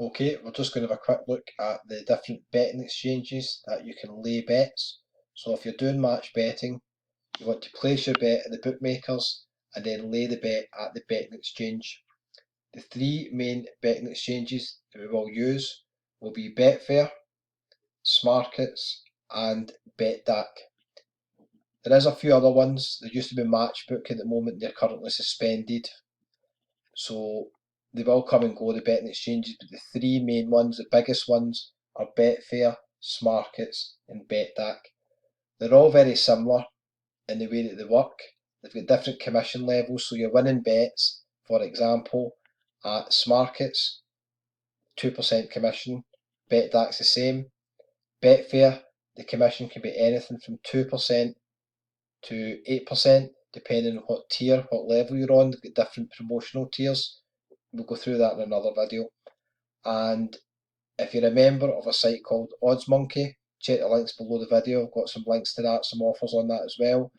Okay, we're just going to have a quick look at the different betting exchanges that you can lay bets. So if you're doing match betting, you want to place your bet at the bookmakers and then lay the bet at the betting exchange. The three main betting exchanges that we will use will be Betfair, Smarkets and Betdaq. There is a few other ones. There used to be Matchbook at the moment, they're currently suspended. So they will come and go, the betting exchanges, but the three main ones, the biggest ones, are Betfair, Smarkets and Betdaq. They're all very similar in the way that they work. They've got different commission levels, so you're winning bets, for example, at Smarkets, 2% commission. Betdaq's the same. Betfair, the commission can be anything from 2% to 8%, depending on what tier, what level you're on. They've got different promotional tiers. We'll go through that in another video. And if you're a member of a site called OddsMonkey, check the links below the video. I've got some links to that, some offers on that as well.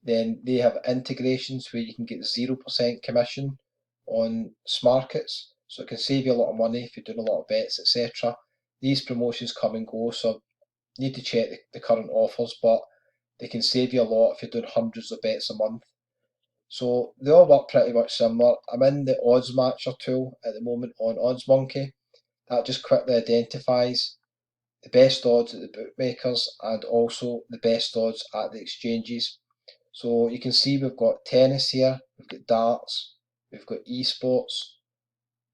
Then they have integrations where you can get 0% commission on Smarkets, so it can save you a lot of money if you're doing a lot of bets, etc. These promotions come and go, so you need to check the current offers, but they can save you a lot if you're doing hundreds of bets a month. So they all work pretty much similar. I'm in the odds matcher tool at the moment on OddsMonkey. That just quickly identifies the best odds at the bookmakers and also the best odds at the exchanges. So you can see we've got tennis here, we've got darts, we've got esports.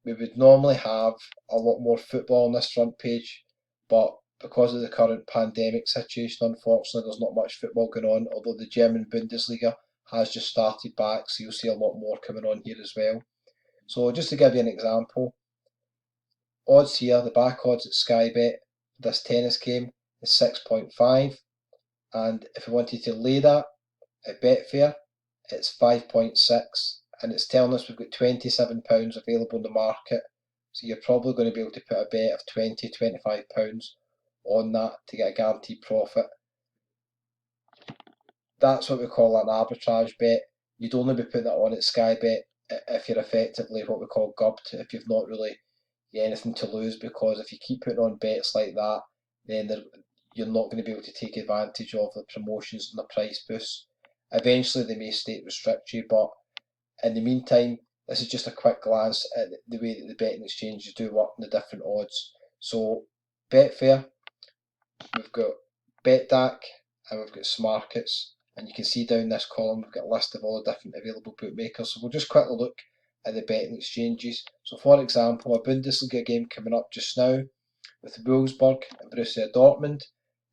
We would normally have a lot more football on this front page, but because of the current pandemic situation, unfortunately, there's not much football going on, although the German Bundesliga has just started back, so you'll see a lot more coming on here as well. So just to give you an example, odds here, the back odds at Sky Bet, this tennis game is 6.5, and if we wanted to lay that at Betfair, it's 5.6, and it's telling us we've got £27 available in the market, so you're probably going to be able to put a bet of £20–25 on that to get a guaranteed profit. That's what we call an arbitrage bet. You'd only be putting that on at Sky Bet if you're effectively what we call gubbed, if you've not really anything to lose, because if you keep putting on bets like that, then you're not going to be able to take advantage of the promotions and the price boosts. Eventually they may state restrict you, but in the meantime, this is just a quick glance at the way that the betting exchanges do work and the different odds. So Betfair, we've got Betdaq and we've got Smarkets, and you can see down this column we've got a list of all the different available bookmakers. So we'll just quickly look at the betting exchanges. So for example, a Bundesliga game coming up just now with Wolfsburg and Borussia Dortmund.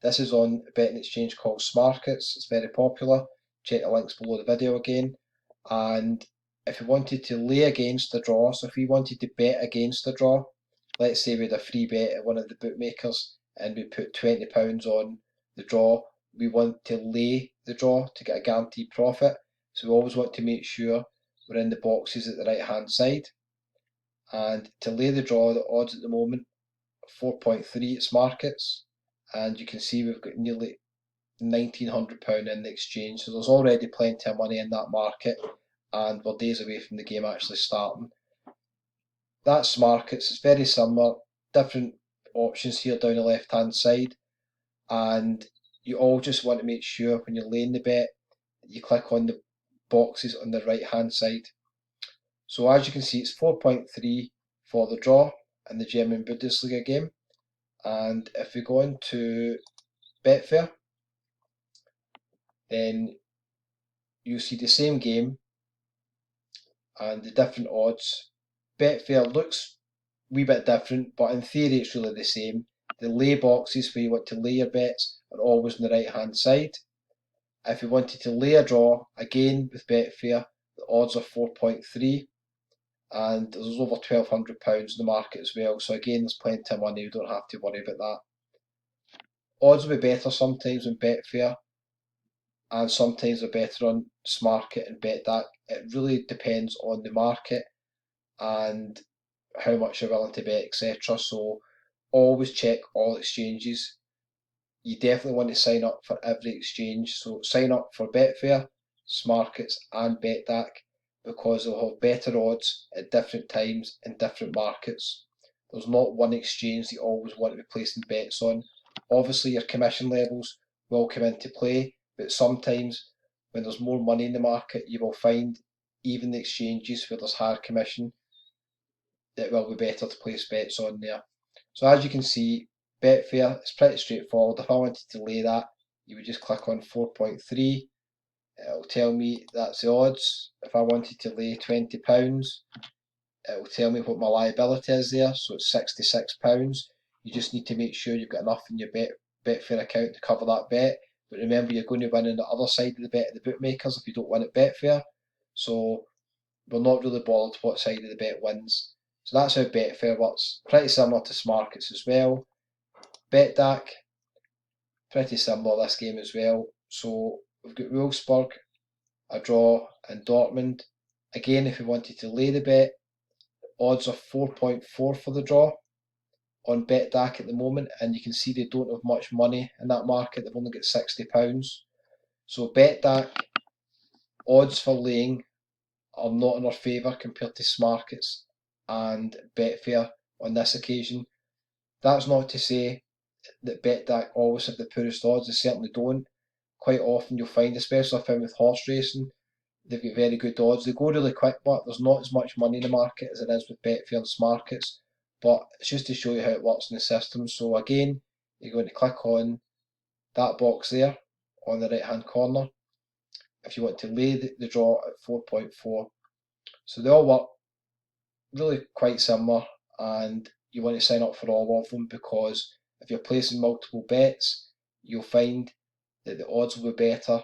This is on a betting exchange called Smarkets. It's very popular. Check the links below the video again. And if you wanted to lay against the draw, so if we wanted to bet against the draw, let's say we had a free bet at one of the bookmakers and we put £20 on the draw, we want to lay the draw to get a guaranteed profit. So we always want to make sure we're in the boxes at the right hand side. And to lay the draw, the odds at the moment, 4.3 at Smarkets, and you can see we've got nearly £1,900 in the exchange, so there's already plenty of money in that market, and we're days away from the game actually starting. That's Smarkets. It's very similar, different options here down the left hand side, and you all just want to make sure when you're laying the bet that you click on the boxes on the right hand side. So as you can see, it's 4.3 for the draw in the German Bundesliga game, and if we go into Betfair, then you see the same game and the different odds. Betfair looks a wee bit different, but in theory it's really the same. The lay boxes where you want to lay your bets are always on the right hand side. If you wanted to lay a draw, again with Betfair, the odds are 4.3, and there's over £1,200 in the market as well, so again there's plenty of money, you don't have to worry about that. Odds will be better sometimes on Betfair, and sometimes they're better on Smarket and Betdaq. It really depends on the market and how much you're willing to bet, etc. So always check all exchanges. You definitely want to sign up for every exchange. So sign up for Betfair, Smarkets and Betdaq, because they'll have better odds at different times in different markets. There's not one exchange that you always want to be placing bets on. Obviously your commission levels will come into play, but sometimes when there's more money in the market, you will find even the exchanges where there's higher commission, it will be better to place bets on there. So as you can see, Betfair is pretty straightforward. If I wanted to lay that, you would just click on 4.3. It'll tell me that's the odds. If I wanted to lay £20, it'll tell me what my liability is there, so it's £66. You just need to make sure you've got enough in your Betfair account to cover that bet. But remember, you're going to win on the other side of the bet, the bookmakers, if you don't win at Betfair. So we're not really bothered what side of the bet wins. So that's how Betfair works. Pretty similar to Smarkets as well. Betdaq, pretty similar this game as well. So we've got Wolfsburg, a draw, and Dortmund. Again, if you wanted to lay the bet, odds are 4.4 for the draw on Betdaq at the moment, and you can see they don't have much money in that market. They've only got £60. So Betdaq odds for laying are not in our favour compared to Smarkets and Betfair on this occasion. That's not to say that Betdaq always have the poorest odds, they certainly don't. Quite often you'll find, especially I found with horse racing, they've got very good odds. They go really quick, but there's not as much money in the market as it is with Betfair and Smarkets. But it's just to show you how it works in the system. So again, you're going to click on that box there on the right hand corner if you want to lay the draw at 4.4. So they all work really quite similar, and you want to sign up for all of them, because if you're placing multiple bets, you'll find that the odds will be better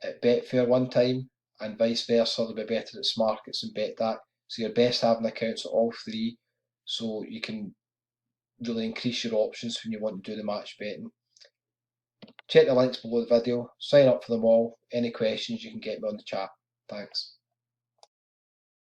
at Betfair one time, and vice versa, they'll be better at Smarkets and Betdaq. So you're best having accounts at all three, so you can really increase your options when you want to do the match betting. Check the links below the video, sign up for them all. Any questions, you can get me on the chat. Thanks.